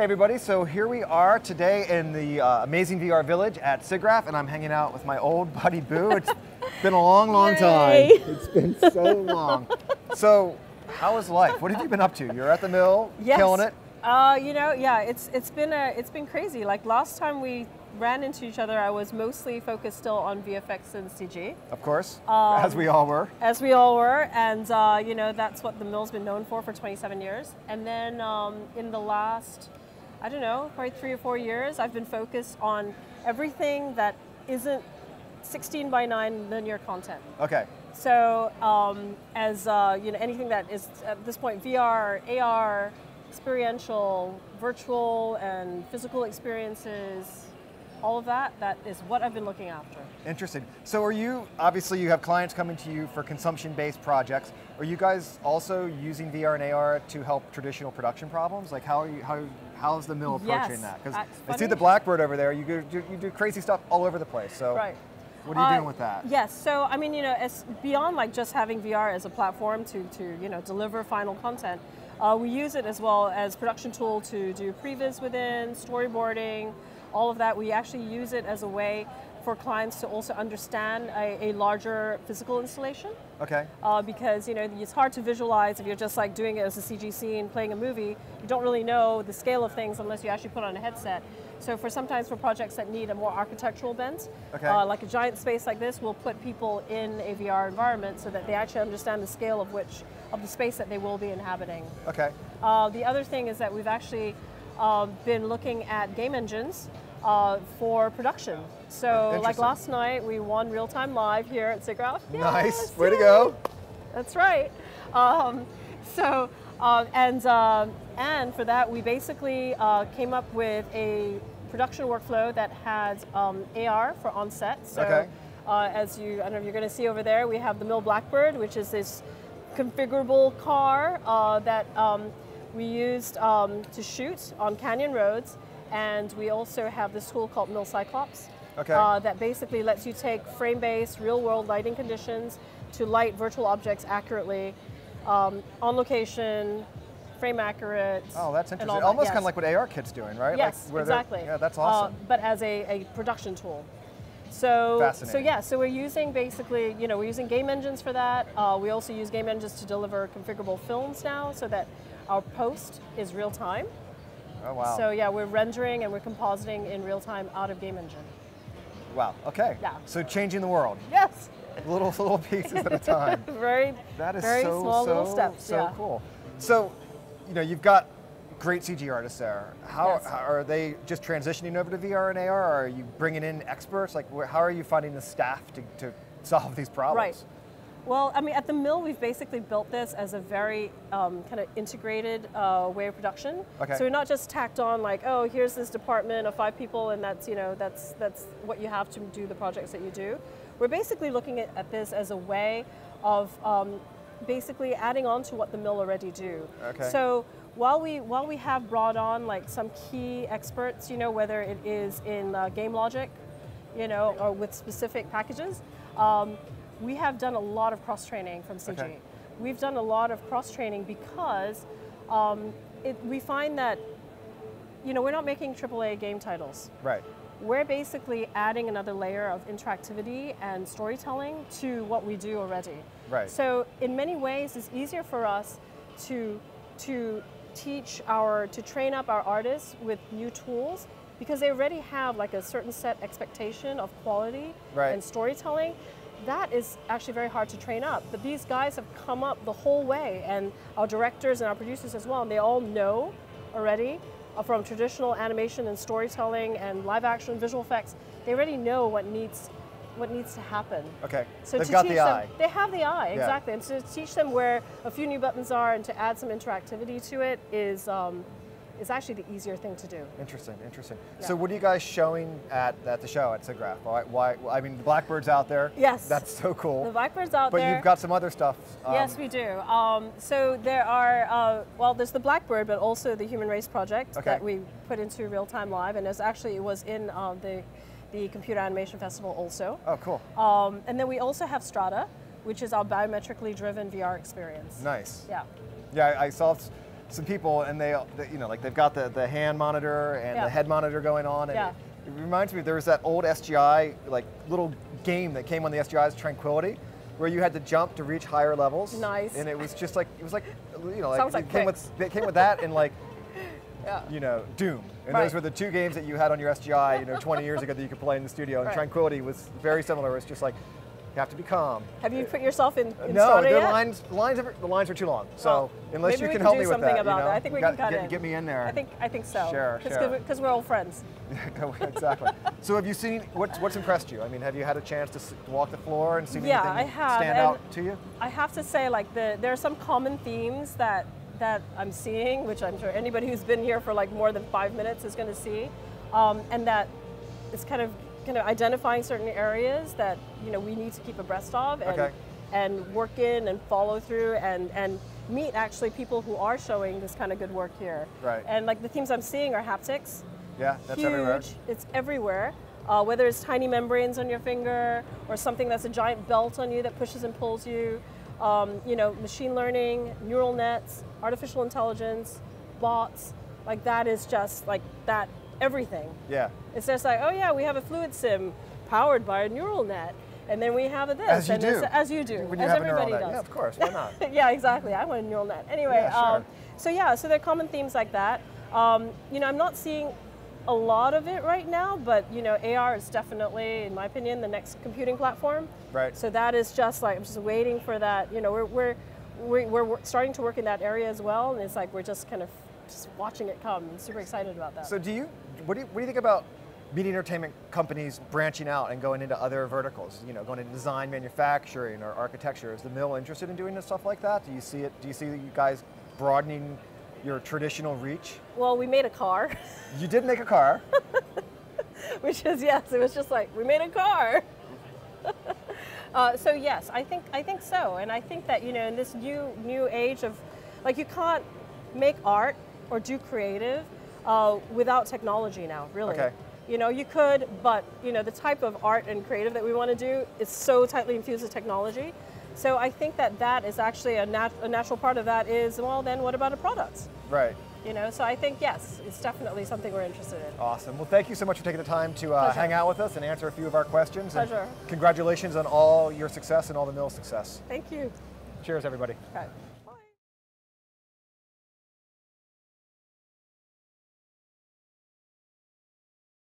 everybody, so here we are today in the amazing VR village at SIGGRAPH, and I'm hanging out with my old buddy Boo. It's been a long, long time. It's been so long. So, how is life? What have you been up to? You're at the mill, killing it. You know, yeah, it's been crazy. Like last time we ran into each other, I was mostly focused still on VFX and CG. Of course, as we all were. As we all were, and you know, that's what the mill's been known for 27 years. And then in the last, I don't know, probably 3 or 4 years, I've been focused on everything that isn't 16:9 linear content. Okay. So as you know, anything that is at this point VR, AR, experiential, virtual, and physical experiences. All of that is what I've been looking after. Interesting. So are you, obviously you have clients coming to you for consumption-based projects. Are you guys also using VR and AR to help traditional production problems? Like how's the mill approaching that? Because I see the Blackbird over there, you do crazy stuff all over the place. So right. What are you doing with that? Yes, so I mean, you know, it's beyond like just having VR as a platform to you know, deliver final content, we use it as well as production tool to do previs within, storyboarding, all of that. We actually use it as a way for clients to also understand a larger physical installation. Okay. Because you know, it's hard to visualize if you're just like doing it as a CG scene, playing a movie. You don't really know the scale of things unless you actually put on a headset. So sometimes for projects that need a more architectural bent, okay, like a giant space like this, we'll put people in a VR environment so that they actually understand the scale of the space that they will be inhabiting. Okay. The other thing is that we've actually been looking at game engines for production. So like last night, we won real-time live here at SIGGRAPH. Nice, yes, way to go. That's right. And for that, we basically came up with a production workflow that has AR for on-set. So as I don't know if you're going to see over there, we have the Mill Blackbird, which is this configurable car that we used to shoot on canyon roads. And we also have this tool called Mill Cyclops that basically lets you take frame-based, real-world lighting conditions to light virtual objects accurately, on location, frame accurate. Oh, that's interesting. Almost kind of like what AR Kit's doing, right? Yes, like exactly. Yeah, that's awesome. But as a production tool. So, fascinating. So we're using basically, you know, we're using game engines for that. We also use game engines to deliver configurable films now, so that our post is real time. Oh, wow. So yeah, we're rendering and we're compositing in real time out of game engine. Wow, okay. Yeah. So changing the world. Yes. Little pieces at a time. very small little steps. So cool. So, you know, you've got great CG artists there. How are they just transitioning over to VR and AR, or are you bringing in experts? Like, how are you finding the staff to solve these problems? Right. Well, I mean, at the mill, we've basically built this as a very kind of integrated way of production. Okay. So we're not just tacked on like, oh, here's this department of 5 people, and that's, you know, that's what you have to do the projects that you do. We're basically looking at this as a way of basically adding on to what the mill already do. Okay. So while we have brought on like some key experts, you know, whether it is in game logic, you know, or with specific packages. We have done a lot of cross-training from CG. Okay. We've done a lot of cross-training because we find that, you know, we're not making AAA game titles. Right. We're basically adding another layer of interactivity and storytelling to what we do already. Right. So in many ways, it's easier for us to train up our artists with new tools because they already have like a certain set expectation of quality and storytelling. That is actually very hard to train up, but these guys have come up the whole way, and our directors and our producers as well, and they all know already from traditional animation and storytelling and live action visual effects, they already know what needs to happen. Okay, so they've got the eye. They have the eye, exactly, and to teach them where a few new buttons are and to add some interactivity to it is actually the easier thing to do. Interesting. Yeah. So what are you guys showing at the show at SIGGRAPH? Why? I mean, the Blackbird's out there. Yes. That's so cool. The Blackbird's out there. But you've got some other stuff. Yes, we do. So there are, well, there's the Blackbird, but also the Human Race Project that we put into real-time live, and it was in the Computer Animation Festival also. Oh, cool. And then we also have Strata, which is our biometrically driven VR experience. Nice. Yeah. Yeah, I saw some people, and they you know, like they've got the hand monitor and the head monitor going on, and it reminds me, there was that old SGI like little game that came on the SGI's Tranquility, where you had to jump to reach higher levels. Nice. And it was just like, you know, Sounds like it came with that and like, you know, Doom. And those were the two games that you had on your SGI, you know, 20 years ago that you could play in the studio. And Tranquility was very similar. It's just like, you have to be calm. Have you put yourself in No, yet? the lines are too long. So unless you can help me with that, you know, I think we can cut in. Get me in there. I think so. Sure. Because we're old friends. Exactly. So have you seen, what's impressed you? I mean, have you had a chance to walk the floor and see anything stand out to you? I have to say, like, there are some common themes that I'm seeing, which I'm sure anybody who's been here for like more than 5 minutes is going to see, and that it's kind of identifying certain areas that, you know, we need to keep abreast of and work in and follow through and meet actually people who are showing this kind of good work here. Right. And like the themes I'm seeing are haptics. Yeah, that's huge. everywhere. It's everywhere. Whether it's tiny membranes on your finger or something that's a giant belt on you that pushes and pulls you, you know, machine learning, neural nets, artificial intelligence, bots, like that is just like that. Everything. Yeah. It's just like, oh yeah, we have a fluid sim powered by a neural net, and then we have this. As you do. As you do. When you as have everybody a neural net. does. Yeah, of course. Why not? Yeah, exactly. I want a neural net. Anyway, so there are common themes like that. You know, I'm not seeing a lot of it right now, but you know, AR is definitely, in my opinion, the next computing platform. Right. So that is just like, I'm just waiting for that. You know, we're starting to work in that area as well, and it's like we're just kind of just watching it come. I'm super excited about that. So what do you think about media entertainment companies branching out and going into other verticals? You know, going into design, manufacturing, or architecture. Is the mill interested in doing this stuff like that? Do you see it? Do you see you guys broadening your traditional reach? Well, we made a car. You did make a car. Which is, yes, it was just like, we made a car. So yes, I think so, and I think that, you know, in this new age of, like, you can't make art or do creative without technology now, really. Okay. You know, you could, but you know, the type of art and creative that we want to do is so tightly infused with technology. So I think that is actually a natural part of that is, well, then what about a product? Right. You know, so I think, yes, it's definitely something we're interested in. Awesome. Well, thank you so much for taking the time to hang out with us and answer a few of our questions. Pleasure. And congratulations on all your success and all the mill's success. Thank you. Cheers, everybody. Okay.